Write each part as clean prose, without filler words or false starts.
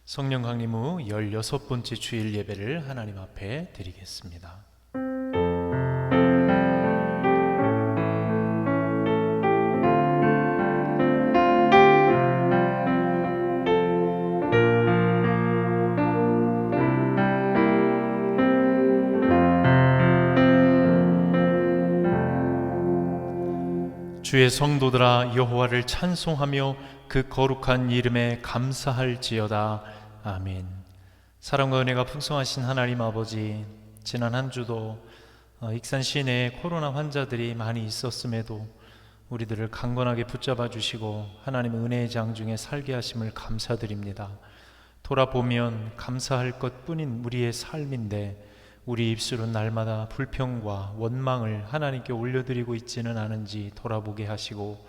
성령 강림 후 16번째 주일 예배를 하나님 앞에 드리겠습니다. 주의 성도들아, 여호와를 찬송하며 그 거룩한 이름에 감사할지어다. 아멘. 사랑과 은혜가 풍성하신 하나님 아버지, 지난 한 주도 익산 시내에 코로나 환자들이 많이 있었음에도 우리들을 강건하게 붙잡아 주시고 하나님의 은혜의 장 중에 살게 하심을 감사드립니다. 돌아보면 감사할 것뿐인 우리의 삶인데 우리 입술은 날마다 불평과 원망을 하나님께 올려드리고 있지는 않은지 돌아보게 하시고,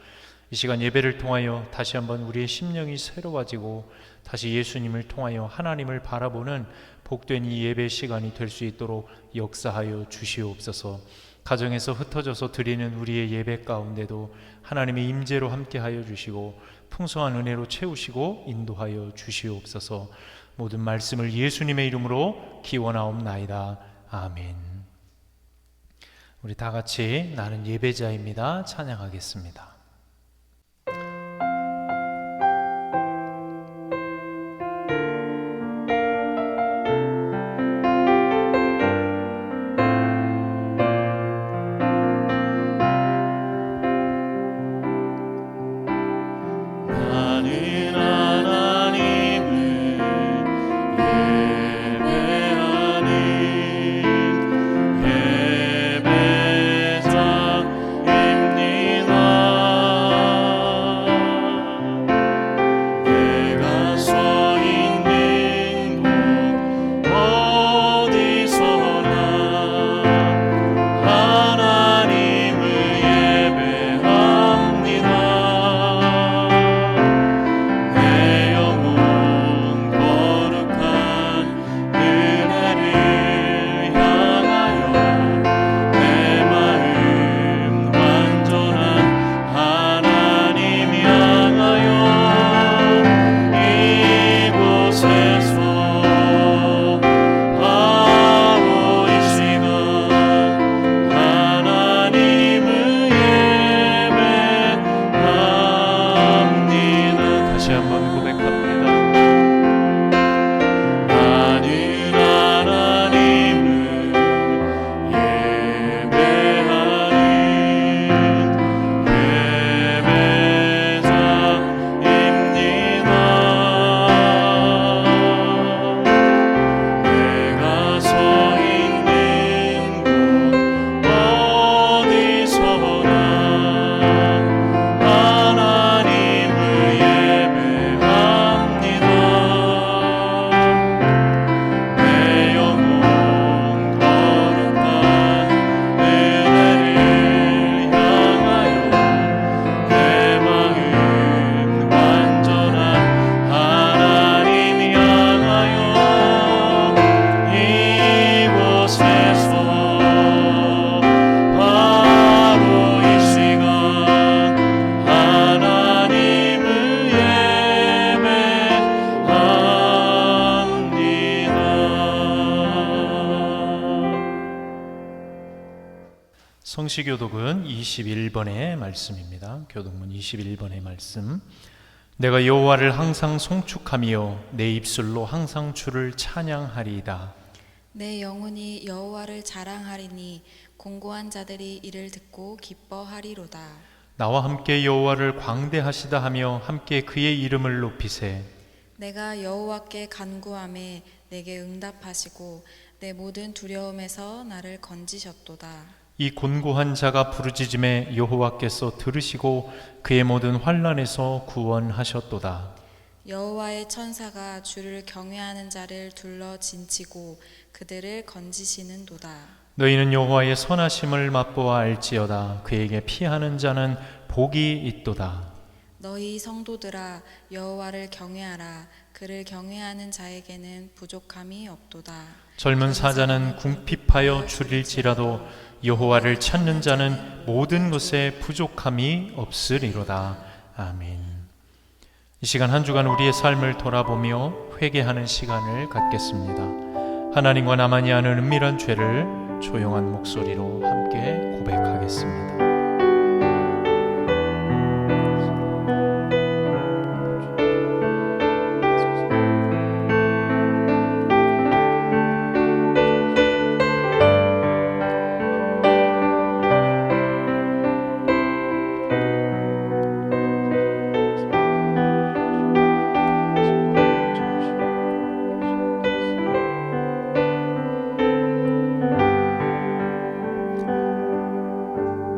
이 시간 예배를 통하여 다시 한번 우리의 심령이 새로워지고 다시 예수님을 통하여 하나님을 바라보는 복된 이 예배 시간이 될 수 있도록 역사하여 주시옵소서. 가정에서 흩어져서 드리는 우리의 예배 가운데도 하나님의 임재로 함께하여 주시고 풍성한 은혜로 채우시고 인도하여 주시옵소서. 모든 말씀을 예수님의 이름으로 기원하옵나이다. 아멘. 우리 다 같이 나는 예배자입니다 찬양하겠습니다. 성시교독은 21번의 말씀입니다. 교독문 21번의 말씀. 내가 여호와를 항상 송축하며 내 입술로 항상 주를 찬양하리이다. 내 영혼이 여호와를 자랑하리니 공고한 자들이 이를 듣고 기뻐하리로다. 나와 함께 여호와를 광대하시다 하며 함께 그의 이름을 높이세. 내가 여호와께 간구하매 내게 응답하시고 내 모든 두려움에서 나를 건지셨도다. 이 곤고한 자가 부르짖음에 여호와께서 들으시고 그의 모든 환난에서 구원하셨도다. 여호와의 천사가 주를 경외하는 자를 둘러 진치고 그들을 건지시는도다. 너희는 여호와의 선하심을 맛보아 알지어다. 그에게 피하는 자는 복이 있도다. 너희 성도들아, 여호와를 경외하라. 그를 경외하는 자에게는 부족함이 없도다. 젊은 사자는 궁핍하여 줄일지라도 여호와를 찾는 자는 모든 것에 부족함이 없으리로다. 아멘. 이 시간 한 주간 우리의 삶을 돌아보며 회개하는 시간을 갖겠습니다. 하나님과 나만이 아는 은밀한 죄를 조용한 목소리로 함께 고백하겠습니다.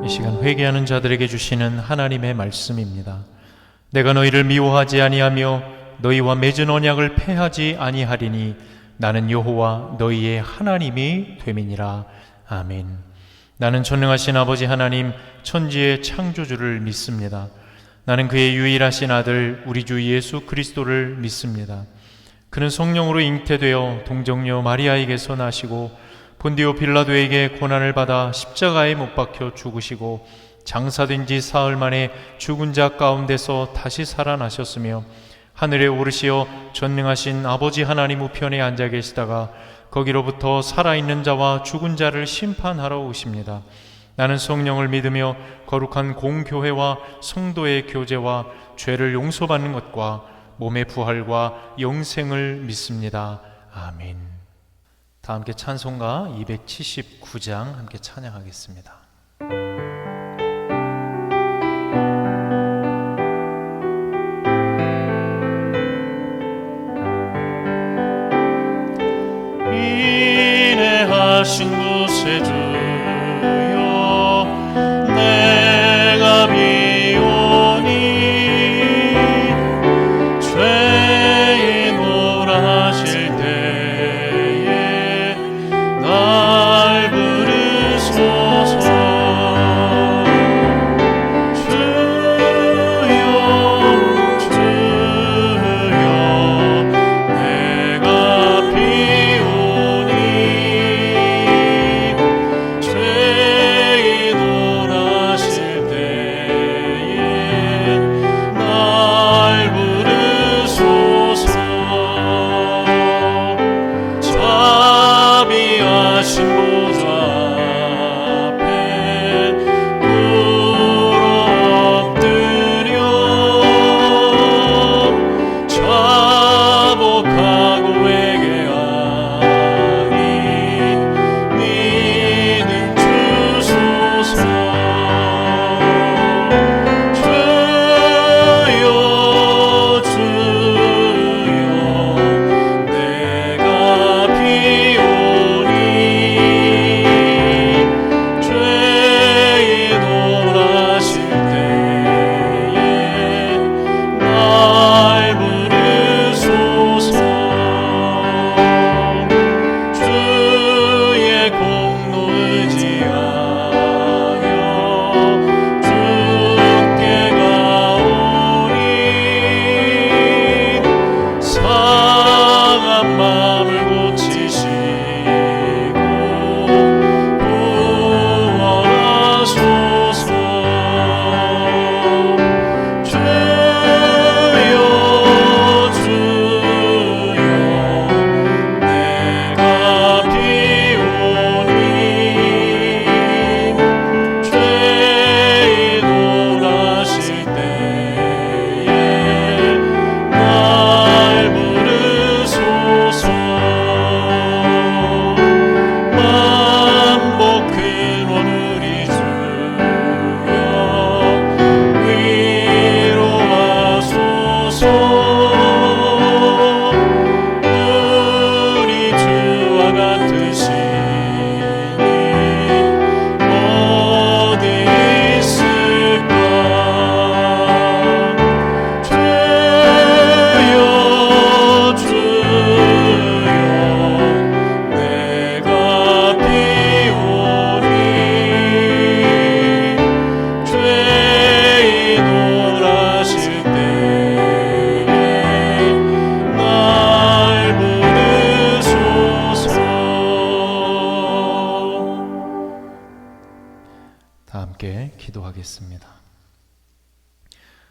이 시간 회개하는 자들에게 주시는 하나님의 말씀입니다. 내가 너희를 미워하지 아니하며 너희와 맺은 언약을 폐하지 아니하리니 나는 여호와 너희의 하나님이 됨이니라. 아멘. 나는 전능하신 아버지 하나님 천지의 창조주를 믿습니다. 나는 그의 유일하신 아들 우리 주 예수 그리스도를 믿습니다. 그는 성령으로 잉태되어 동정녀 마리아에게서 나시고 본디오 빌라도에게 고난을 받아 십자가에 못 박혀 죽으시고 장사된 지 사흘 만에 죽은 자 가운데서 다시 살아나셨으며 하늘에 오르시어 전능하신 아버지 하나님 우편에 앉아 계시다가 거기로부터 살아있는 자와 죽은 자를 심판하러 오십니다. 나는 성령을 믿으며 거룩한 공교회와 성도의 교제와 죄를 용서받는 것과 몸의 부활과 영생을 믿습니다. 아멘. 다 함께 찬송가 279장 함께 찬양하겠습니다. 인내하신 곳에 주여 내가 비오니 죄인 오라실 날 부르소서.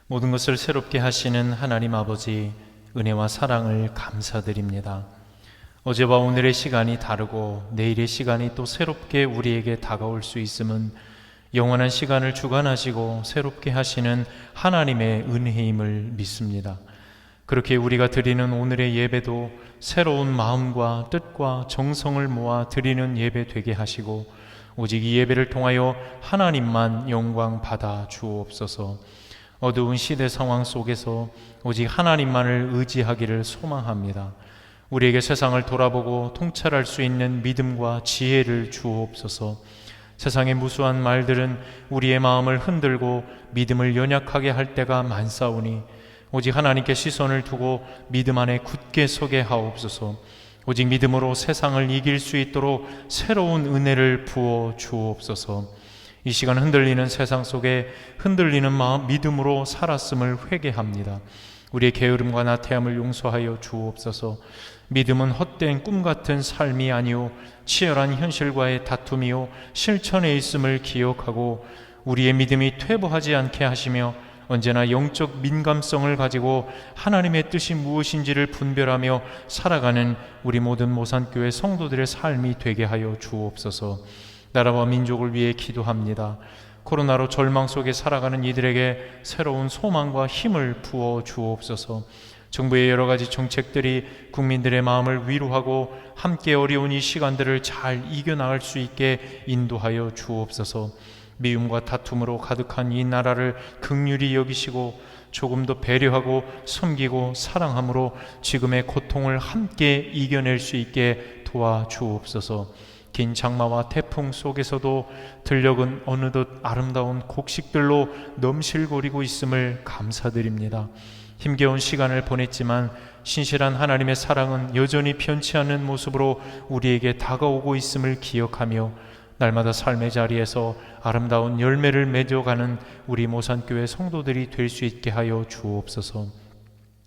모든 것을 새롭게 하시는 하나님 아버지, 은혜와 사랑을 감사드립니다. 어제와 오늘의 시간이 다르고 내일의 시간이 또 새롭게 우리에게 다가올 수 있음은 영원한 시간을 주관하시고 새롭게 하시는 하나님의 은혜임을 믿습니다. 그렇게 우리가 드리는 오늘의 예배도 새로운 마음과 뜻과 정성을 모아 드리는 예배 되게 하시고 오직 이 예배를 통하여 하나님만 영광 받아 주옵소서. 어두운 시대 상황 속에서 오직 하나님만을 의지하기를 소망합니다. 우리에게 세상을 돌아보고 통찰할 수 있는 믿음과 지혜를 주옵소서. 세상의 무수한 말들은 우리의 마음을 흔들고 믿음을 연약하게 할 때가 많사오니 오직 하나님께 시선을 두고 믿음 안에 굳게 서게 하옵소서. 오직 믿음으로 세상을 이길 수 있도록 새로운 은혜를 부어 주옵소서. 이 시간 흔들리는 세상 속에 흔들리는 마음 믿음으로 살았음을 회개합니다. 우리의 게으름과 나태함을 용서하여 주옵소서. 믿음은 헛된 꿈 같은 삶이 아니오 치열한 현실과의 다툼이요 실천에 있음을 기억하고 우리의 믿음이 퇴보하지 않게 하시며 언제나 영적 민감성을 가지고 하나님의 뜻이 무엇인지를 분별하며 살아가는 우리 모든 모산교회 성도들의 삶이 되게 하여 주옵소서. 나라와 민족을 위해 기도합니다. 코로나로 절망 속에 살아가는 이들에게 새로운 소망과 힘을 부어 주옵소서. 정부의 여러 가지 정책들이 국민들의 마음을 위로하고 함께 어려운 이 시간들을 잘 이겨나갈 수 있게 인도하여 주옵소서. 미움과 다툼으로 가득한 이 나라를 긍휼히 여기시고 조금 더 배려하고 섬기고 사랑함으로 지금의 고통을 함께 이겨낼 수 있게 도와주옵소서. 긴 장마와 태풍 속에서도 들녘은 어느덧 아름다운 곡식들로 넘실거리고 있음을 감사드립니다. 힘겨운 시간을 보냈지만 신실한 하나님의 사랑은 여전히 변치 않는 모습으로 우리에게 다가오고 있음을 기억하며 날마다 삶의 자리에서 아름다운 열매를 맺어가는 우리 모산교회 성도들이 될 수 있게 하여 주옵소서.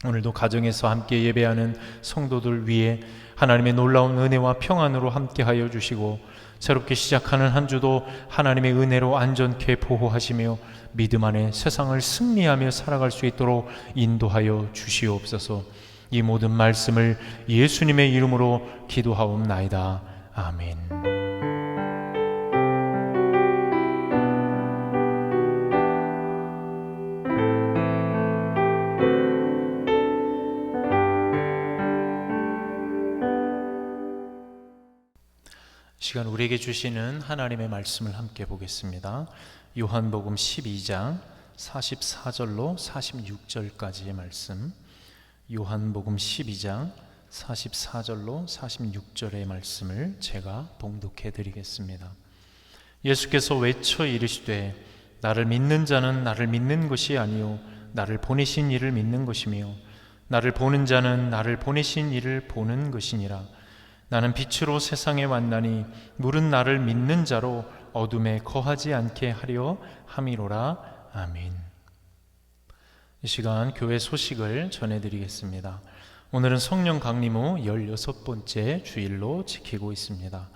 오늘도 가정에서 함께 예배하는 성도들 위해 하나님의 놀라운 은혜와 평안으로 함께 하여 주시고 새롭게 시작하는 한 주도 하나님의 은혜로 안전케 보호하시며 믿음 안에 세상을 승리하며 살아갈 수 있도록 인도하여 주시옵소서. 이 모든 말씀을 예수님의 이름으로 기도하옵나이다. 아멘. 시간 우리에게 주시는 하나님의 말씀을 함께 보겠습니다. 요한복음 12장 44절로 46절까지의 말씀. 요한복음 12장 44절로 46절의 말씀을 제가 봉독해 드리겠습니다. 예수께서 외쳐 이르시되 나를 믿는 자는 나를 믿는 것이 아니요 나를 보내신 이를 믿는 것이며 나를 보는 자는 나를 보내신 이를 보는 것이니라. 나는 빛으로 세상에 왔나니 물은 나를 믿는 자로 어둠에 거하지 않게 하려 함이로라. 아멘. 이 시간 교회 소식을 전해드리겠습니다. 오늘은 성령 강림 후 16번째 주일로 지키고 있습니다.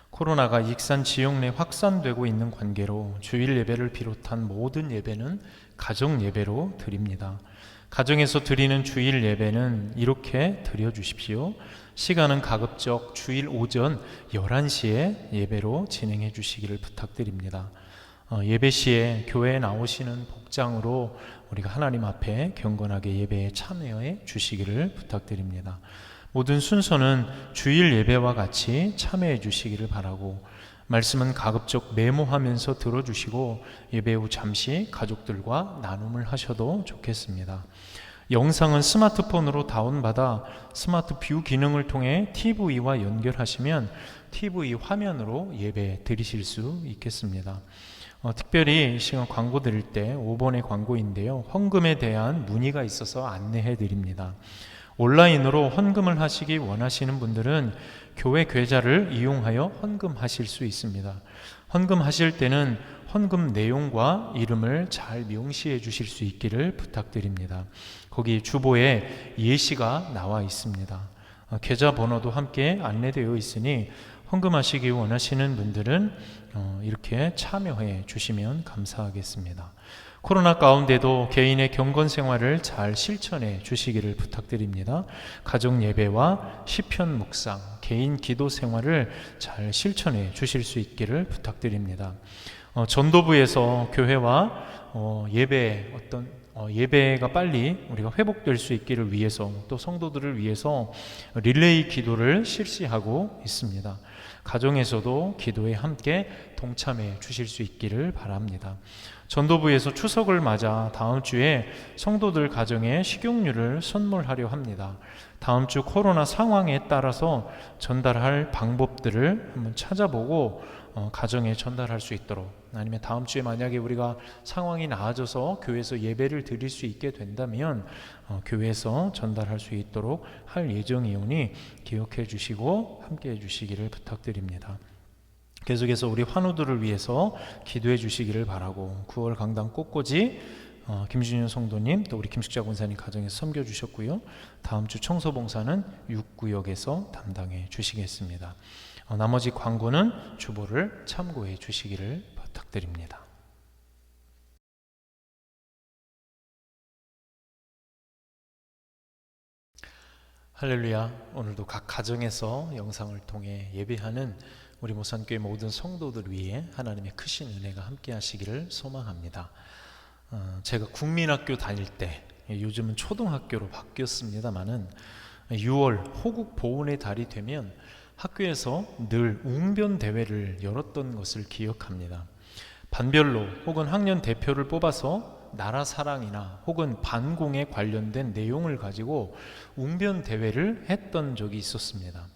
코로나가 익산 지역 내 확산되고 있는 관계로 주일 예배를 비롯한 모든 예배는 가정 예배로 드립니다. 가정에서 드리는 주일 예배는 이렇게 드려주십시오. 시간은 가급적 주일 오전 11시에 예배로 진행해 주시기를 부탁드립니다. 예배 시에 교회에 나오시는 복장으로 우리가 하나님 앞에 경건하게 예배에 참여해 주시기를 부탁드립니다. 모든 순서는 주일 예배와 같이 참여해 주시기를 바라고 말씀은 가급적 메모하면서 들어주시고 예배 후 잠시 가족들과 나눔을 하셔도 좋겠습니다. 영상은 스마트폰으로 다운받아 스마트 뷰 기능을 통해 TV와 연결하시면 TV 화면으로 예배 드리실 수 있겠습니다. 특별히 이 시간 광고 드릴 때 5번의 광고인데요. 헌금에 대한 문의가 있어서 안내해 드립니다. 온라인으로 헌금을 하시기 원하시는 분들은 교회 계좌를 이용하여 헌금하실 수 있습니다. 헌금하실 때는 헌금 내용과 이름을 잘 명시해 주실 수 있기를 부탁드립니다. 거기 주보에 예시가 나와 있습니다. 계좌 번호도 함께 안내되어 있으니 헌금하시기 원하시는 분들은 이렇게 참여해 주시면 감사하겠습니다. 코로나 가운데도 개인의 경건 생활을 잘 실천해 주시기를 부탁드립니다. 가정 예배와 시편 묵상, 개인 기도 생활을 잘 실천해 주실 수 있기를 부탁드립니다. 전도부에서 교회와 예배가 빨리 우리가 회복될 수 있기를 위해서, 또 성도들을 위해서 릴레이 기도를 실시하고 있습니다. 가정에서도 기도에 함께 동참해 주실 수 있기를 바랍니다. 전도부에서 추석을 맞아 다음 주에 성도들 가정에 식용유를 선물하려 합니다. 다음 주 코로나 상황에 따라서 전달할 방법들을 한번 찾아보고 가정에 전달할 수 있도록, 아니면 다음 주에 만약에 우리가 상황이 나아져서 교회에서 예배를 드릴 수 있게 된다면 교회에서 전달할 수 있도록 할 예정이오니 기억해 주시고 함께 해 주시기를 부탁드립니다. 계속해서 우리 환우들을 위해서 기도해 주시기를 바라고, 9월 강당 꽃꽂이 김준현 성도님, 또 우리 김숙자 권사님 가정에서 섬겨주셨고요. 다음 주 청소봉사는 6구역에서 담당해 주시겠습니다. 나머지 광고는 주보를 참고해 주시기를 부탁드립니다. 할렐루야. 오늘도 각 가정에서 영상을 통해 예배하는 우리 모산교회 모든 성도들 위해 하나님의 크신 은혜가 함께 하시기를 소망합니다. 제가 국민학교 다닐 때, 요즘은 초등학교로 바뀌었습니다마는 6월 호국 보훈의 달이 되면 학교에서 늘 웅변 대회를 열었던 것을 기억합니다. 반별로 혹은 학년 대표를 뽑아서 나라 사랑이나 혹은 반공에 관련된 내용을 가지고 웅변 대회를 했던 적이 있었습니다.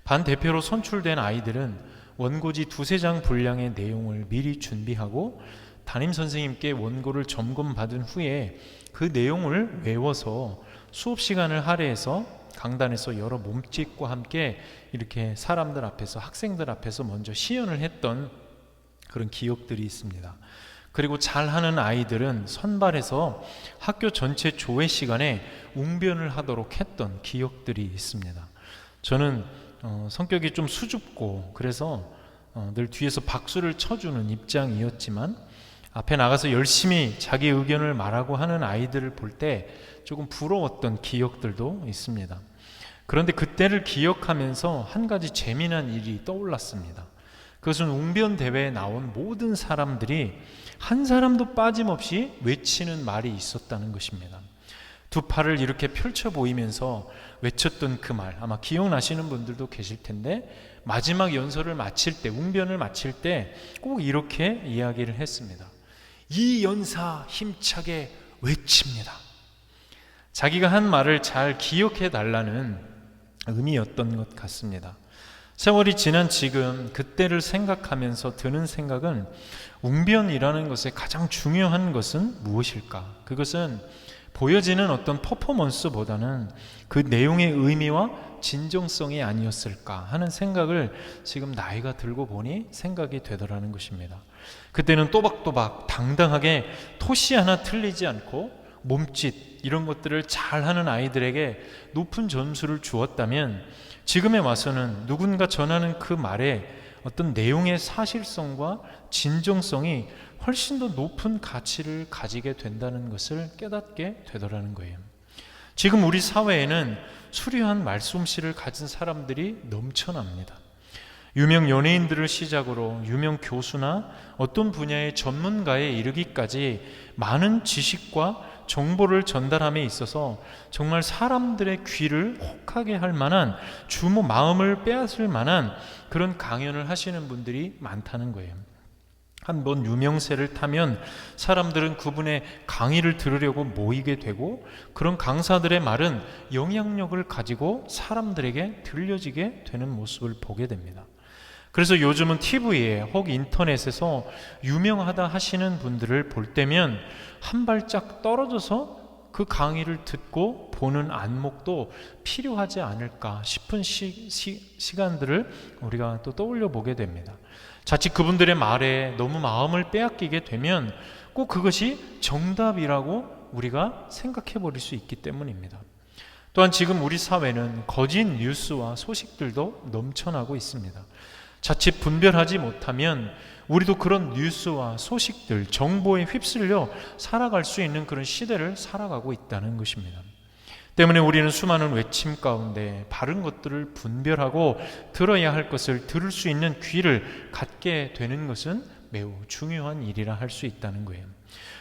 반 대표로 선출된 아이들은 원고지 2-3장 분량의 내용을 미리 준비하고 담임 선생님께 원고를 점검받은 후에 그 내용을 외워서 수업 시간을 할애해서 강단에서 여러 몸짓과 함께 이렇게 사람들 앞에서, 학생들 앞에서 먼저 시연을 했던 그런 기억들이 있습니다. 그리고 잘하는 아이들은 선발해서 학교 전체 조회 시간에 웅변을 하도록 했던 기억들이 있습니다. 저는 성격이 좀 수줍고 그래서 늘 뒤에서 박수를 쳐주는 입장이었지만, 앞에 나가서 열심히 자기 의견을 말하고 하는 아이들을 볼 때 조금 부러웠던 기억들도 있습니다. 그런데 그때를 기억하면서 한 가지 재미난 일이 떠올랐습니다. 그것은 웅변 대회에 나온 모든 사람들이 한 사람도 빠짐없이 외치는 말이 있었다는 것입니다. 두 팔을 이렇게 펼쳐 보이면서 외쳤던 그 말, 아마 기억나시는 분들도 계실 텐데, 마지막 연설을 마칠 때, 웅변을 마칠 때 꼭 이렇게 이야기를 했습니다. 이 연사 힘차게 외칩니다. 자기가 한 말을 잘 기억해 달라는 의미였던 것 같습니다. 세월이 지난 지금 그때를 생각하면서 드는 생각은, 웅변이라는 것의 가장 중요한 것은 무엇일까? 그것은 보여지는 어떤 퍼포먼스보다는 그 내용의 의미와 진정성이 아니었을까 하는 생각을 지금 나이가 들고 보니 생각이 되더라는 것입니다. 그때는 또박또박 당당하게 토시 하나 틀리지 않고 몸짓 이런 것들을 잘하는 아이들에게 높은 점수를 주었다면, 지금에 와서는 누군가 전하는 그 말에 어떤 내용의 사실성과 진정성이 훨씬 더 높은 가치를 가지게 된다는 것을 깨닫게 되더라는 거예요. 지금 우리 사회에는 수려한 말솜씨를 가진 사람들이 넘쳐납니다. 유명 연예인들을 시작으로 유명 교수나 어떤 분야의 전문가에 이르기까지 많은 지식과 정보를 전달함에 있어서 정말 사람들의 귀를 혹하게 할 만한, 주모 마음을 빼앗을 만한 그런 강연을 하시는 분들이 많다는 거예요. 한번 유명세를 타면 사람들은 그분의 강의를 들으려고 모이게 되고, 그런 강사들의 말은 영향력을 가지고 사람들에게 들려지게 되는 모습을 보게 됩니다. 그래서 요즘은 TV에 혹 인터넷에서 유명하다 하시는 분들을 볼 때면 한 발짝 떨어져서 그 강의를 듣고 보는 안목도 필요하지 않을까 싶은 시간들을 우리가 또 떠올려 보게 됩니다. 자칫 그분들의 말에 너무 마음을 빼앗기게 되면 꼭 그것이 정답이라고 우리가 생각해 버릴 수 있기 때문입니다. 또한 지금 우리 사회는 거짓 뉴스와 소식들도 넘쳐나고 있습니다. 자칫 분별하지 못하면 우리도 그런 뉴스와 소식들, 정보에 휩쓸려 살아갈 수 있는 그런 시대를 살아가고 있다는 것입니다. 때문에 우리는 수많은 외침 가운데 바른 것들을 분별하고 들어야 할 것을 들을 수 있는 귀를 갖게 되는 것은 매우 중요한 일이라 할 수 있다는 거예요.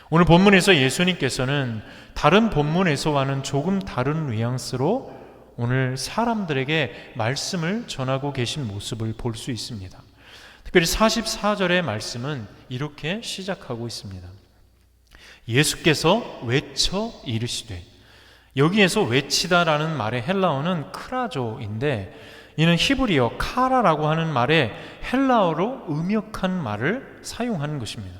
오늘 본문에서 예수님께서는 다른 본문에서와는 조금 다른 뉘앙스로 오늘 사람들에게 말씀을 전하고 계신 모습을 볼 수 있습니다. 특별히 44절의 말씀은 이렇게 시작하고 있습니다. 예수께서 외쳐 이르시되, 여기에서 외치다라는 말의 헬라어는 크라조인데, 이는 히브리어 카라라고 하는 말의 헬라어로 음역한 말을 사용하는 것입니다.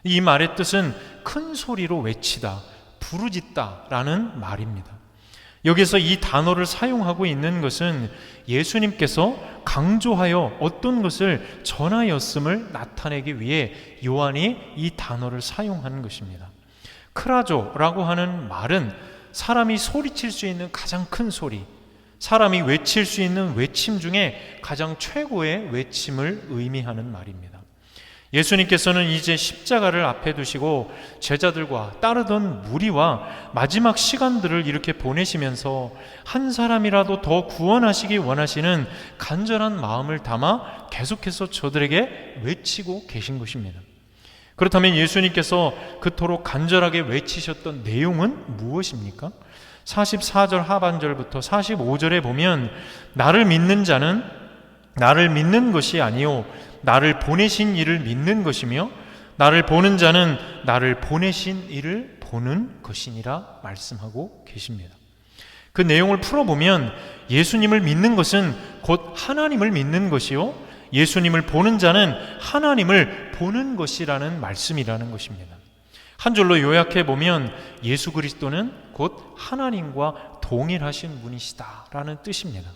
이 말의 뜻은 큰 소리로 외치다, 부르짖다라는 말입니다. 여기서 이 단어를 사용하고 있는 것은 예수님께서 강조하여 어떤 것을 전하였음을 나타내기 위해 요한이 이 단어를 사용하는 것입니다. 크라조라고 하는 말은 사람이 소리칠 수 있는 가장 큰 소리, 사람이 외칠 수 있는 외침 중에 가장 최고의 외침을 의미하는 말입니다. 예수님께서는 이제 십자가를 앞에 두시고 제자들과 따르던 무리와 마지막 시간들을 이렇게 보내시면서 한 사람이라도 더 구원하시기 원하시는 간절한 마음을 담아 계속해서 저들에게 외치고 계신 것입니다. 그렇다면 예수님께서 그토록 간절하게 외치셨던 내용은 무엇입니까? 44절 하반절부터 45절에 보면 나를 믿는 자는 나를 믿는 것이 아니요 나를 보내신 이를 믿는 것이며 나를 보는 자는 나를 보내신 이를 보는 것이니라 말씀하고 계십니다. 그 내용을 풀어보면 예수님을 믿는 것은 곧 하나님을 믿는 것이요 예수님을 보는 자는 하나님을 보는 것이라는 말씀이라는 것입니다. 한 줄로 요약해 보면 예수 그리스도는 곧 하나님과 동일하신 분이시다라는 뜻입니다.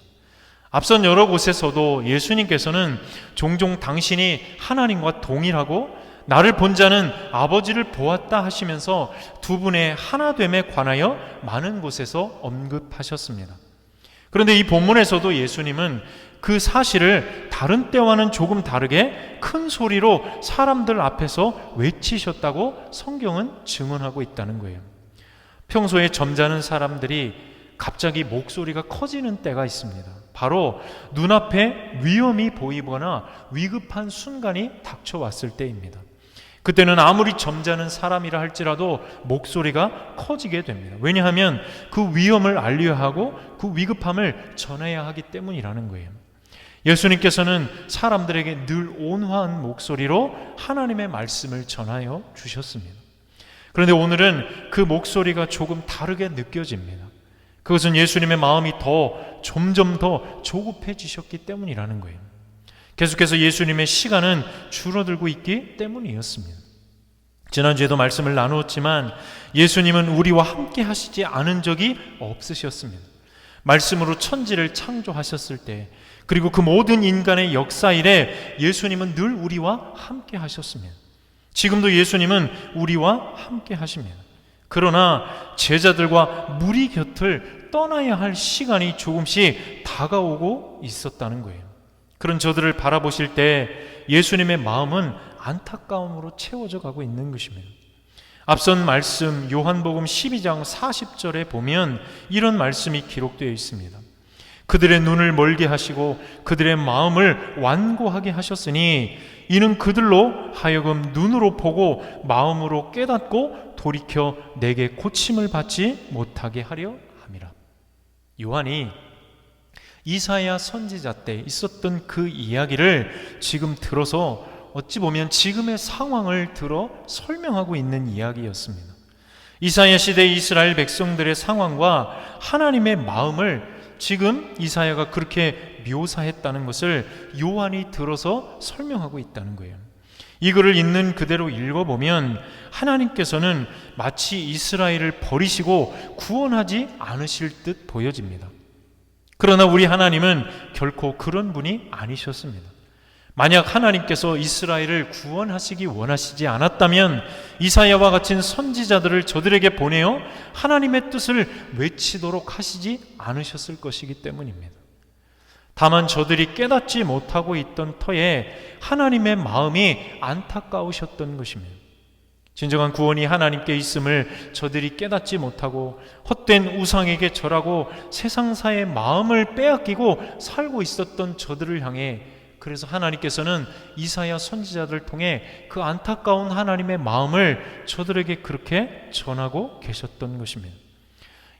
앞선 여러 곳에서도 예수님께서는 종종 당신이 하나님과 동일하고 나를 본 자는 아버지를 보았다 하시면서 두 분의 하나됨에 관하여 많은 곳에서 언급하셨습니다. 그런데 이 본문에서도 예수님은 그 사실을 다른 때와는 조금 다르게 큰 소리로 사람들 앞에서 외치셨다고 성경은 증언하고 있다는 거예요. 평소에 점잖은 사람들이 갑자기 목소리가 커지는 때가 있습니다. 바로 눈앞에 위험이 보이거나 위급한 순간이 닥쳐왔을 때입니다. 그때는 아무리 점잖은 사람이라 할지라도 목소리가 커지게 됩니다. 왜냐하면 그 위험을 알려야 하고 그 위급함을 전해야 하기 때문이라는 거예요. 예수님께서는 사람들에게 늘 온화한 목소리로 하나님의 말씀을 전하여 주셨습니다. 그런데 오늘은 그 목소리가 조금 다르게 느껴집니다. 그것은 예수님의 마음이 점점 더 조급해지셨기 때문이라는 거예요. 계속해서 예수님의 시간은 줄어들고 있기 때문이었습니다. 지난주에도 말씀을 나누었지만 예수님은 우리와 함께 하시지 않은 적이 없으셨습니다. 말씀으로 천지를 창조하셨을 때, 그리고 그 모든 인간의 역사 이래 예수님은 늘 우리와 함께 하셨습니다. 지금도 예수님은 우리와 함께 하십니다. 그러나 제자들과 무리 곁을 떠나야 할 시간이 조금씩 다가오고 있었다는 거예요. 그런 저들을 바라보실 때 예수님의 마음은 안타까움으로 채워져 가고 있는 것입니다. 앞선 말씀 요한복음 12장 40절에 보면 이런 말씀이 기록되어 있습니다. 그들의 눈을 멀게 하시고 그들의 마음을 완고하게 하셨으니 이는 그들로 하여금 눈으로 보고 마음으로 깨닫고 돌이켜 내게 고침을 받지 못하게 하려 함이라. 요한이 이사야 선지자 때 있었던 그 이야기를 지금 들어서 어찌 보면 지금의 상황을 들어 설명하고 있는 이야기였습니다. 이사야 시대 이스라엘 백성들의 상황과 하나님의 마음을 지금 이사야가 그렇게 묘사했다는 것을 요한이 들어서 설명하고 있다는 거예요. 이 글을 있는 그대로 읽어보면 하나님께서는 마치 이스라엘을 버리시고 구원하지 않으실 듯 보여집니다. 그러나 우리 하나님은 결코 그런 분이 아니셨습니다. 만약 하나님께서 이스라엘을 구원하시기 원하시지 않았다면 이사야와 같은 선지자들을 저들에게 보내어 하나님의 뜻을 외치도록 하시지 않으셨을 것이기 때문입니다. 다만 저들이 깨닫지 못하고 있던 터에 하나님의 마음이 안타까우셨던 것입니다. 진정한 구원이 하나님께 있음을 저들이 깨닫지 못하고 헛된 우상에게 절하고 세상사의 마음을 빼앗기고 살고 있었던 저들을 향해, 그래서 하나님께서는 이사야 선지자들을 통해 그 안타까운 하나님의 마음을 저들에게 그렇게 전하고 계셨던 것입니다.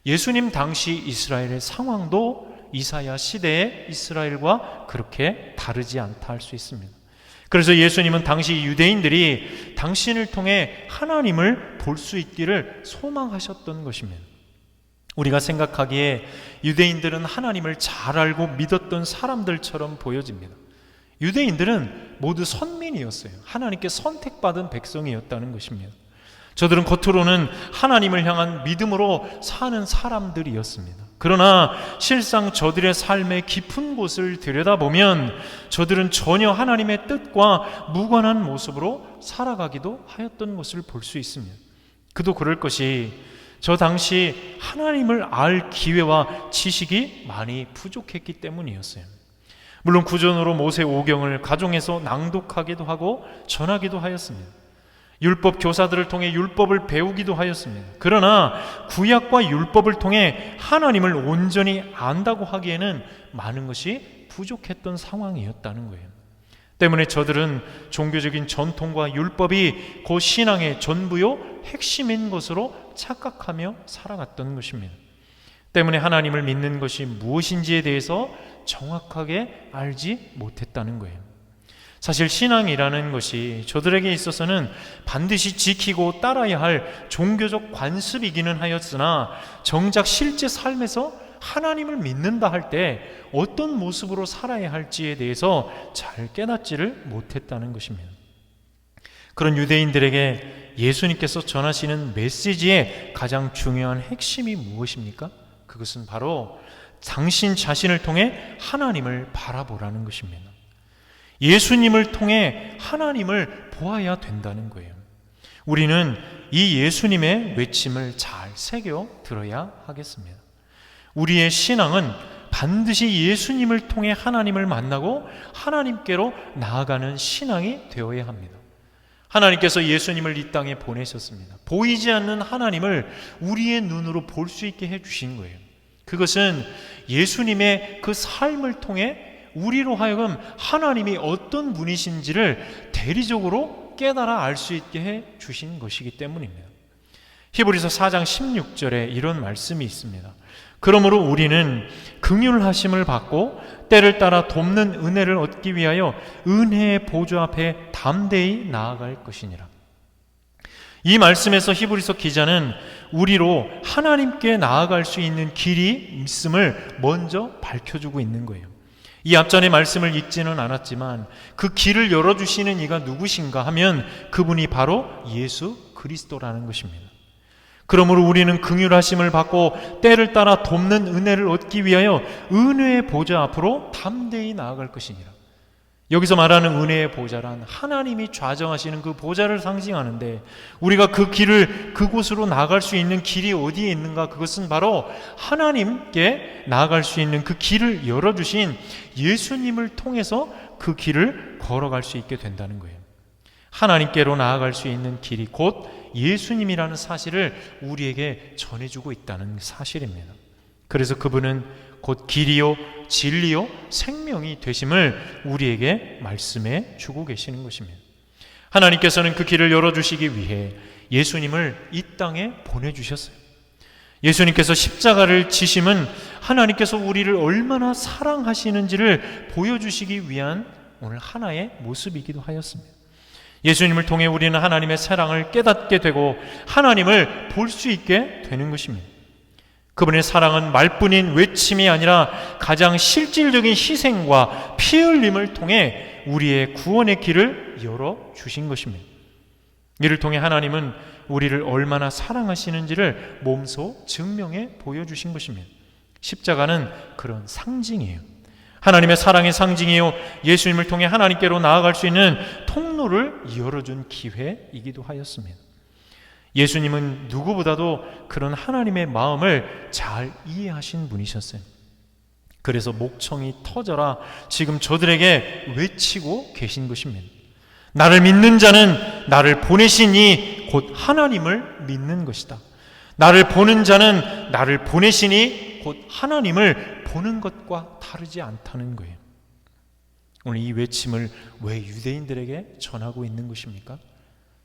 예수님 당시 이스라엘의 상황도 이사야 시대의 이스라엘과 그렇게 다르지 않다 할 수 있습니다. 그래서 예수님은 당시 유대인들이 당신을 통해 하나님을 볼 수 있기를 소망하셨던 것입니다. 우리가 생각하기에 유대인들은 하나님을 잘 알고 믿었던 사람들처럼 보여집니다. 유대인들은 모두 선민이었어요. 하나님께 선택받은 백성이었다는 것입니다. 저들은 겉으로는 하나님을 향한 믿음으로 사는 사람들이었습니다. 그러나 실상 저들의 삶의 깊은 곳을 들여다보면 저들은 전혀 하나님의 뜻과 무관한 모습으로 살아가기도 하였던 것을 볼 수 있습니다. 그도 그럴 것이 저 당시 하나님을 알 기회와 지식이 많이 부족했기 때문이었어요. 물론 구전으로 모세 오경을 가정에서 낭독하기도 하고 전하기도 하였습니다. 율법 교사들을 통해 율법을 배우기도 하였습니다. 그러나 구약과 율법을 통해 하나님을 온전히 안다고 하기에는 많은 것이 부족했던 상황이었다는 거예요. 때문에 저들은 종교적인 전통과 율법이 그 신앙의 전부요 핵심인 것으로 착각하며 살아갔던 것입니다. 때문에 하나님을 믿는 것이 무엇인지에 대해서 정확하게 알지 못했다는 거예요. 사실 신앙이라는 것이 저들에게 있어서는 반드시 지키고 따라야 할 종교적 관습이기는 하였으나 정작 실제 삶에서 하나님을 믿는다 할 때 어떤 모습으로 살아야 할지에 대해서 잘 깨닫지를 못했다는 것입니다. 그런 유대인들에게 예수님께서 전하시는 메시지의 가장 중요한 핵심이 무엇입니까? 그것은 바로 당신 자신을 통해 하나님을 바라보라는 것입니다. 예수님을 통해 하나님을 보아야 된다는 거예요. 우리는 이 예수님의 외침을 잘 새겨 들어야 하겠습니다. 우리의 신앙은 반드시 예수님을 통해 하나님을 만나고 하나님께로 나아가는 신앙이 되어야 합니다. 하나님께서 예수님을 이 땅에 보내셨습니다. 보이지 않는 하나님을 우리의 눈으로 볼 수 있게 해주신 거예요. 그것은 예수님의 그 삶을 통해 우리로 하여금 하나님이 어떤 분이신지를 대리적으로 깨달아 알 수 있게 해 주신 것이기 때문입니다. 히브리서 4장 16절에 이런 말씀이 있습니다. 그러므로 우리는 긍휼하심을 받고 때를 따라 돕는 은혜를 얻기 위하여 은혜의 보좌 앞에 담대히 나아갈 것이니라. 이 말씀에서 히브리서 기자는 우리로 하나님께 나아갈 수 있는 길이 있음을 먼저 밝혀주고 있는 거예요. 이 앞전의 말씀을 읽지는 않았지만 그 길을 열어주시는 이가 누구신가 하면 그분이 바로 예수 그리스도라는 것입니다. 그러므로 우리는 긍휼하심을 받고 때를 따라 돕는 은혜를 얻기 위하여 은혜의 보좌 앞으로 담대히 나아갈 것이니라. 여기서 말하는 은혜의 보좌란 하나님이 좌정하시는 그 보좌를 상징하는데, 우리가 그 길을, 그곳으로 나아갈 수 있는 길이 어디에 있는가? 그것은 바로 하나님께 나아갈 수 있는 그 길을 열어주신 예수님을 통해서 그 길을 걸어갈 수 있게 된다는 거예요. 하나님께로 나아갈 수 있는 길이 곧 예수님이라는 사실을 우리에게 전해주고 있다는 사실입니다. 그래서 그분은 곧 길이요 진리요 생명이 되심을 우리에게 말씀해 주고 계시는 것입니다. 하나님께서는 그 길을 열어주시기 위해 예수님을 이 땅에 보내주셨어요. 예수님께서 십자가를 지심은 하나님께서 우리를 얼마나 사랑하시는지를 보여주시기 위한 오늘 하나의 모습이기도 하였습니다. 예수님을 통해 우리는 하나님의 사랑을 깨닫게 되고 하나님을 볼 수 있게 되는 것입니다. 그분의 사랑은 말뿐인 외침이 아니라 가장 실질적인 희생과 피 흘림을 통해 우리의 구원의 길을 열어주신 것입니다. 이를 통해 하나님은 우리를 얼마나 사랑하시는지를 몸소 증명해 보여주신 것입니다. 십자가는 그런 상징이에요. 하나님의 사랑의 상징이요 예수님을 통해 하나님께로 나아갈 수 있는 통로를 열어준 기회이기도 하였습니다. 예수님은 누구보다도 그런 하나님의 마음을 잘 이해하신 분이셨어요. 그래서 목청이 터져라 지금 저들에게 외치고 계신 것입니다. 나를 믿는 자는 나를 보내신 이 곧 하나님을 믿는 것이다. 나를 보는 자는 나를 보내시니 곧 하나님을 보는 것과 다르지 않다는 거예요. 오늘 이 외침을 왜 유대인들에게 전하고 있는 것입니까?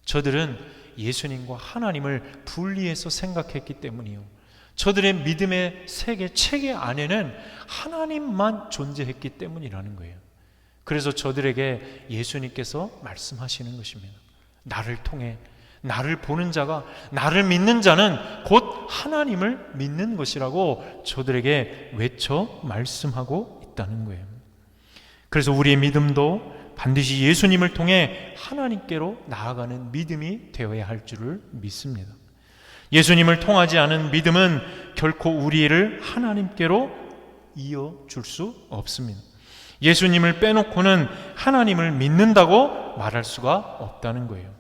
저들은 예수님과 하나님을 분리해서 생각했기 때문이요. 저들의 믿음의 세계 체계 안에는 하나님만 존재했기 때문이라는 거예요. 그래서 저들에게 예수님께서 말씀하시는 것입니다. 나를 통해 나를 보는 자가, 나를 믿는 자는 곧 하나님을 믿는 것이라고 저들에게 외쳐 말씀하고 있다는 거예요. 그래서 우리의 믿음도 반드시 예수님을 통해 하나님께로 나아가는 믿음이 되어야 할 줄을 믿습니다. 예수님을 통하지 않은 믿음은 결코 우리를 하나님께로 이어줄 수 없습니다. 예수님을 빼놓고는 하나님을 믿는다고 말할 수가 없다는 거예요.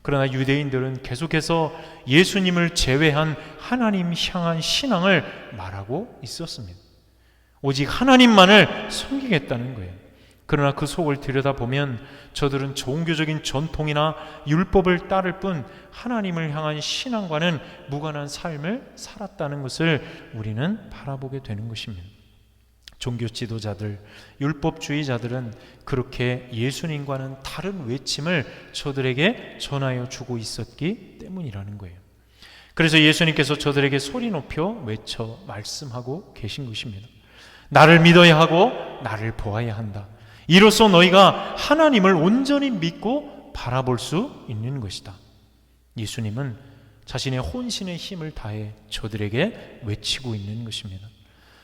그러나 유대인들은 계속해서 예수님을 제외한 하나님 향한 신앙을 말하고 있었습니다. 오직 하나님만을 섬기겠다는 거예요. 그러나 그 속을 들여다보면 저들은 종교적인 전통이나 율법을 따를 뿐 하나님을 향한 신앙과는 무관한 삶을 살았다는 것을 우리는 바라보게 되는 것입니다. 종교 지도자들, 율법주의자들은 그렇게 예수님과는 다른 외침을 저들에게 전하여 주고 있었기 때문이라는 거예요. 그래서 예수님께서 저들에게 소리 높여 외쳐 말씀하고 계신 것입니다. 나를 믿어야 하고 나를 보아야 한다. 이로써 너희가 하나님을 온전히 믿고 바라볼 수 있는 것이다. 예수님은 자신의 혼신의 힘을 다해 저들에게 외치고 있는 것입니다.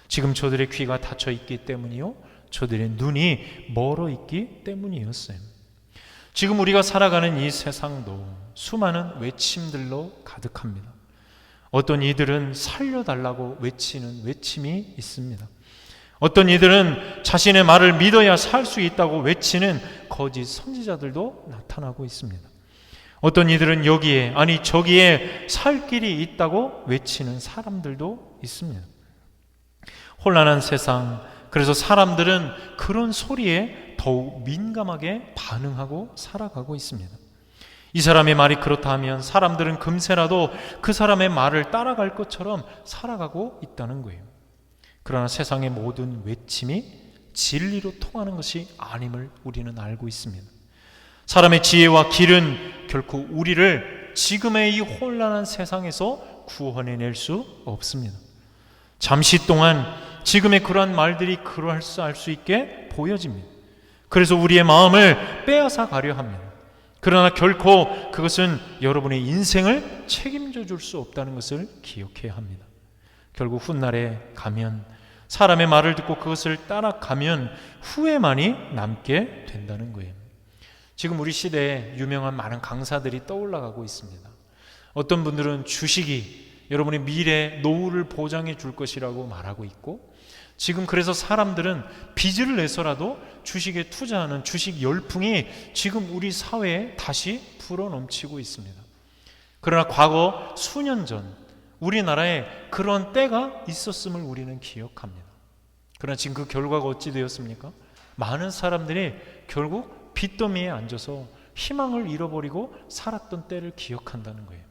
지금 저들의 귀가 닫혀 있기 때문이요, 저들의 눈이 멀어 있기 때문이었어요. 지금 우리가 살아가는 이 세상도 수많은 외침들로 가득합니다. 어떤 이들은 살려달라고 외치는 외침이 있습니다. 어떤 이들은 자신의 말을 믿어야 살 수 있다고 외치는 거짓 선지자들도 나타나고 있습니다. 어떤 이들은 여기에 아니 저기에 살 길이 있다고 외치는 사람들도 있습니다. 혼란한 세상, 그래서 사람들은 그런 소리에 더욱 민감하게 반응하고 살아가고 있습니다. 이 사람의 말이 그렇다 하면 사람들은 금세라도 그 사람의 말을 따라갈 것처럼 살아가고 있다는 거예요. 그러나 세상의 모든 외침이 진리로 통하는 것이 아님을 우리는 알고 있습니다. 사람의 지혜와 길은 결코 우리를 지금의 이 혼란한 세상에서 구원해낼 수 없습니다. 잠시 동안 지금의 그러한 말들이 그러할 수 알 수 있게 보여집니다. 그래서 우리의 마음을 빼앗아 가려 합니다. 그러나 결코 그것은 여러분의 인생을 책임져 줄 수 없다는 것을 기억해야 합니다. 결국 훗날에 가면 사람의 말을 듣고 그것을 따라가면 후회만이 남게 된다는 거예요. 지금 우리 시대에 유명한 많은 강사들이 떠올라가고 있습니다. 어떤 분들은 주식이 여러분의 미래 노후를 보장해 줄 것이라고 말하고 있고, 지금 그래서 사람들은 빚을 내서라도 주식에 투자하는 주식 열풍이 지금 우리 사회에 다시 불어넘치고 있습니다. 그러나 과거 수년 전 우리나라에 그런 때가 있었음을 우리는 기억합니다. 그러나 지금 그 결과가 어찌 되었습니까? 많은 사람들이 결국 빚더미에 앉아서 희망을 잃어버리고 살았던 때를 기억한다는 거예요.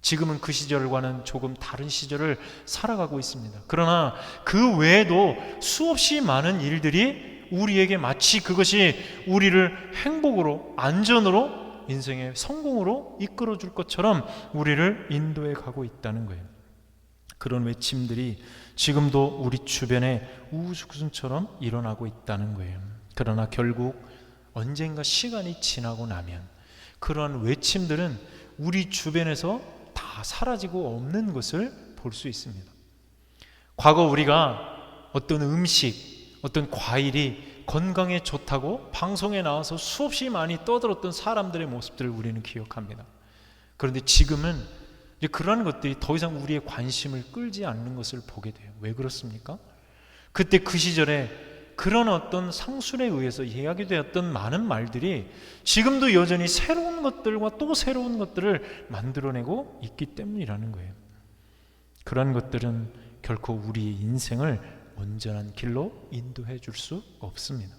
지금은 그 시절과는 조금 다른 시절을 살아가고 있습니다. 그러나 그 외에도 수없이 많은 일들이 우리에게 마치 그것이 우리를 행복으로, 안전으로, 인생의 성공으로 이끌어 줄 것처럼 우리를 인도해 가고 있다는 거예요. 그런 외침들이 지금도 우리 주변에 우후죽순처럼 일어나고 있다는 거예요. 그러나 결국 언젠가 시간이 지나고 나면 그런 외침들은 우리 주변에서 다 사라지고 없는 것을 볼 수 있습니다. 과거 우리가 어떤 음식, 어떤 과일이 건강에 좋다고 방송에 나와서 수없이 많이 떠들었던 사람들의 모습들을 우리는 기억합니다. 그런데 지금은 이제 그런 것들이 더 이상 우리의 관심을 끌지 않는 것을 보게 돼요. 왜 그렇습니까? 그때 그 시절에 그런 어떤 상술에 의해서 이야기되었던 많은 말들이 지금도 여전히 새로운 것들과 또 새로운 것들을 만들어내고 있기 때문이라는 거예요. 그런 것들은 결코 우리의 인생을 온전한 길로 인도해 줄 수 없습니다.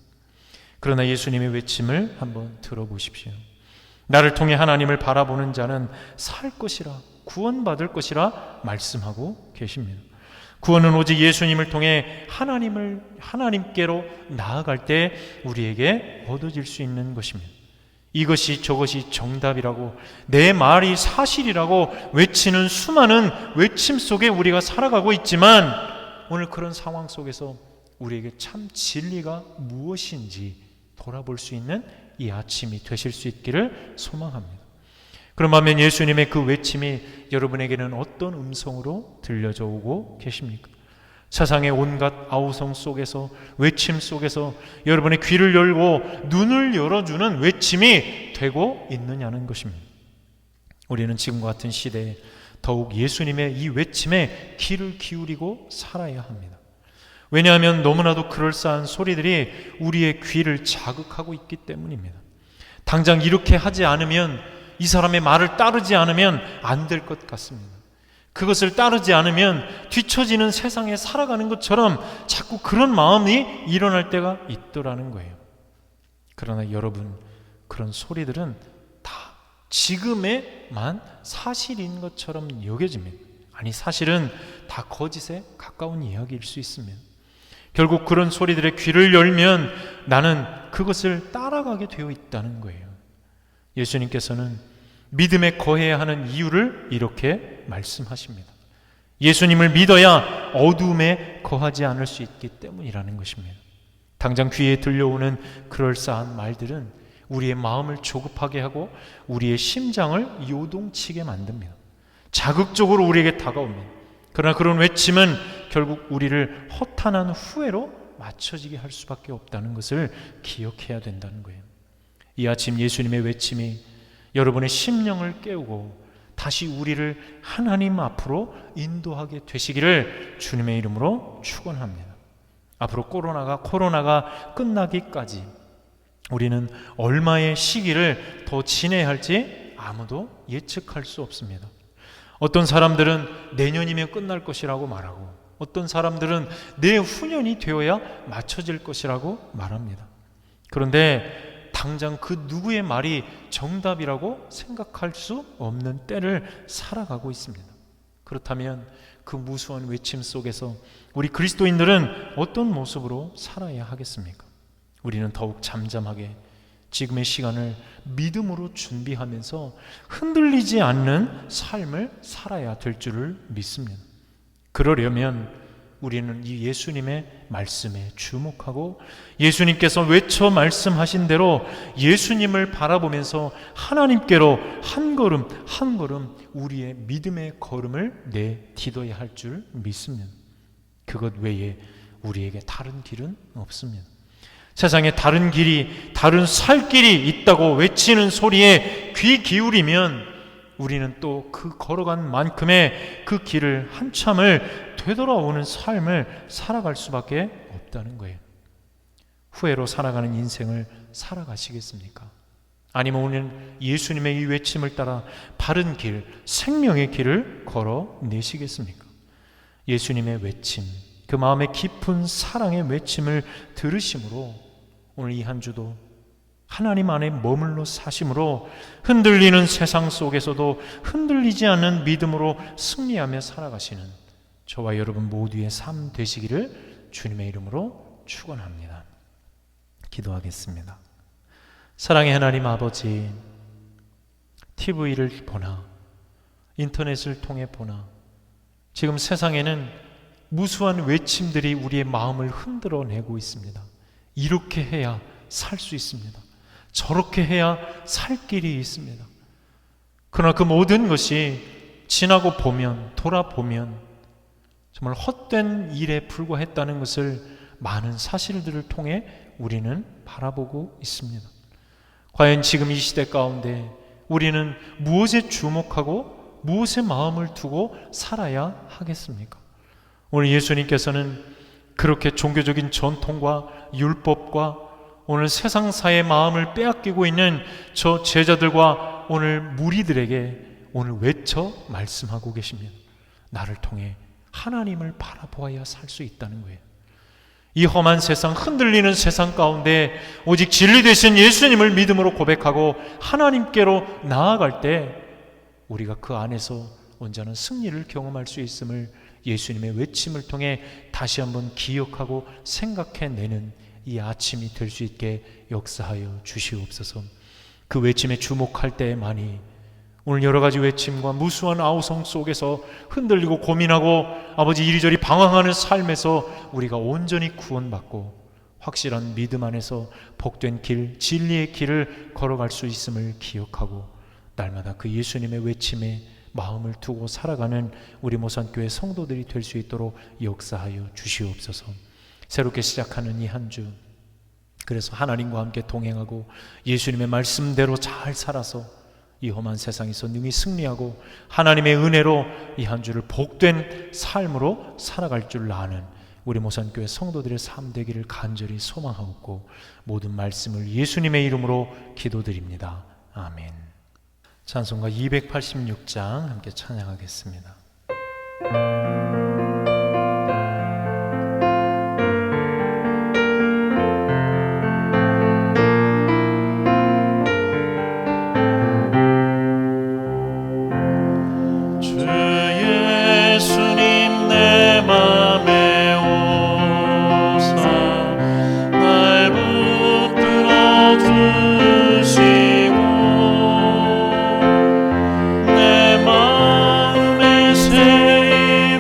그러나 예수님의 외침을 한번 들어보십시오. 나를 통해 하나님을 바라보는 자는 살 것이라, 구원받을 것이라 말씀하고 계십니다. 구원은 오직 예수님을 통해 하나님께로 나아갈 때 우리에게 얻어질 수 있는 것입니다. 이것이 저것이 정답이라고, 내 말이 사실이라고 외치는 수많은 외침 속에 우리가 살아가고 있지만, 오늘 그런 상황 속에서 우리에게 참 진리가 무엇인지 돌아볼 수 있는 이 아침이 되실 수 있기를 소망합니다. 그런 반면 예수님의 그 외침이 여러분에게는 어떤 음성으로 들려져 오고 계십니까? 세상의 온갖 아우성 속에서, 외침 속에서 여러분의 귀를 열고 눈을 열어주는 외침이 되고 있느냐는 것입니다. 우리는 지금과 같은 시대에 더욱 예수님의 이 외침에 귀를 기울이고 살아야 합니다. 왜냐하면 너무나도 그럴싸한 소리들이 우리의 귀를 자극하고 있기 때문입니다. 당장 이렇게 하지 않으면, 이 사람의 말을 따르지 않으면 안 될 것 같습니다. 그것을 따르지 않으면 뒤처지는 세상에 살아가는 것처럼 자꾸 그런 마음이 일어날 때가 있더라는 거예요. 그러나 여러분, 그런 소리들은 다 지금에만 사실인 것처럼 여겨집니다. 아니, 사실은 다 거짓에 가까운 이야기일 수 있습니다. 결국 그런 소리들의 귀를 열면 나는 그것을 따라가게 되어 있다는 거예요. 예수님께서는 믿음에 거해야 하는 이유를 이렇게 말씀하십니다. 예수님을 믿어야 어두움에 거하지 않을 수 있기 때문이라는 것입니다. 당장 귀에 들려오는 그럴싸한 말들은 우리의 마음을 조급하게 하고 우리의 심장을 요동치게 만듭니다. 자극적으로 우리에게 다가옵니다. 그러나 그런 외침은 결국 우리를 허탄한 후회로 맞춰지게 할 수밖에 없다는 것을 기억해야 된다는 거예요. 이 아침 예수님의 외침이 여러분의 심령을 깨우고 다시 우리를 하나님 앞으로 인도하게 되시기를 주님의 이름으로 축원합니다. 앞으로 코로나가 끝나기까지 우리는 얼마의 시기를 더 지내야 할지 아무도 예측할 수 없습니다. 어떤 사람들은 내년이면 끝날 것이라고 말하고, 어떤 사람들은 내후년이 되어야 맞춰질 것이라고 말합니다. 그런데 당장 그 누구의 말이 정답이라고 생각할 수 없는 때를 살아가고 있습니다. 그렇다면 그 무수한 외침 속에서 우리 그리스도인들은 어떤 모습으로 살아야 하겠습니까? 우리는 더욱 잠잠하게 지금의 시간을 믿음으로 준비하면서 흔들리지 않는 삶을 살아야 될 줄을 믿습니다. 그러려면 우리는 이 예수님의 말씀에 주목하고 예수님께서 외쳐 말씀하신 대로 예수님을 바라보면서 하나님께로 한 걸음 한 걸음 우리의 믿음의 걸음을 내딛어야 할 줄 믿습니다. 그것 외에 우리에게 다른 길은 없습니다. 세상에 다른 길이, 다른 살 길이 있다고 외치는 소리에 귀 기울이면 우리는 또 그 걸어간 만큼의 그 길을 한참을 되돌아오는 삶을 살아갈 수밖에 없다는 거예요. 후회로 살아가는 인생을 살아가시겠습니까? 아니면 오늘 예수님의 이 외침을 따라 바른 길, 생명의 길을 걸어내시겠습니까? 예수님의 외침, 그 마음의 깊은 사랑의 외침을 들으심으로 오늘 이 한 주도 하나님 안에 머물러 사심으로 흔들리는 세상 속에서도 흔들리지 않는 믿음으로 승리하며 살아가시는 저와 여러분 모두의 삶 되시기를 주님의 이름으로 축원합니다. 기도하겠습니다. 사랑의 하나님 아버지, TV를 보나 인터넷을 통해 보나 지금 세상에는 무수한 외침들이 우리의 마음을 흔들어내고 있습니다. 이렇게 해야 살 수 있습니다. 저렇게 해야 살 길이 있습니다. 그러나 그 모든 것이 지나고 보면, 돌아보면 정말 헛된 일에 불과했다는 것을 많은 사실들을 통해 우리는 바라보고 있습니다. 과연 지금 이 시대 가운데 우리는 무엇에 주목하고 무엇에 마음을 두고 살아야 하겠습니까? 오늘 예수님께서는 그렇게 종교적인 전통과 율법과 오늘 세상사의 마음을 빼앗기고 있는 저 제자들과 오늘 무리들에게 오늘 외쳐 말씀하고 계십니다. 나를 통해 하나님을 바라보아야 살 수 있다는 거예요. 이 험한 세상, 흔들리는 세상 가운데 오직 진리 되신 예수님을 믿음으로 고백하고 하나님께로 나아갈 때 우리가 그 안에서 온전한 승리를 경험할 수 있음을 예수님의 외침을 통해 다시 한번 기억하고 생각해내는 이 아침이 될 수 있게 역사하여 주시옵소서. 그 외침에 주목할 때만이 오늘 여러 가지 외침과 무수한 아우성 속에서 흔들리고 고민하고 아버지 이리저리 방황하는 삶에서 우리가 온전히 구원받고 확실한 믿음 안에서 복된 길, 진리의 길을 걸어갈 수 있음을 기억하고 날마다 그 예수님의 외침에 마음을 두고 살아가는 우리 모산교회 성도들이 될 수 있도록 역사하여 주시옵소서. 새롭게 시작하는 이 한 주, 그래서 하나님과 함께 동행하고 예수님의 말씀대로 잘 살아서 이 험한 세상에서 능히 승리하고 하나님의 은혜로 이 한 주를 복된 삶으로 살아갈 줄 아는 우리 모산교회 성도들의 삶 되기를 간절히 소망하옵고 모든 말씀을 예수님의 이름으로 기도드립니다. 아멘. 찬송가 286장 함께 찬양하겠습니다. 새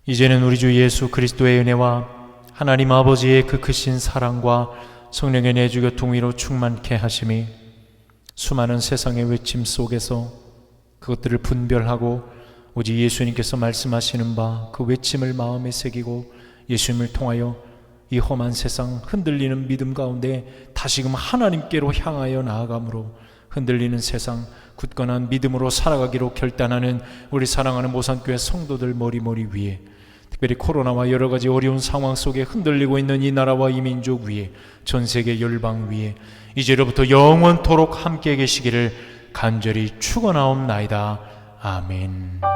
이제는 우리 주 예수 그리스도의 은혜와 하나님 아버지의 그 크신 사랑과 성령의 내주 교통 위로 충만케 하심이 수많은 세상의 외침 속에서 그것들을 분별하고 오직 예수님께서 말씀하시는 바 그 외침을 마음에 새기고 예수님을 통하여 이 험한 세상 흔들리는 믿음 가운데 다시금 하나님께로 향하여 나아감으로 흔들리는 세상 굳건한 믿음으로 살아가기로 결단하는 우리 사랑하는 모산교회 성도들 머리머리 위에, 특별히 코로나와 여러 가지 어려운 상황 속에 흔들리고 있는 이 나라와 이 민족 위에, 전 세계 열방 위에 이제로부터 영원토록 함께 계시기를 간절히 축원하옵나이다. 아멘.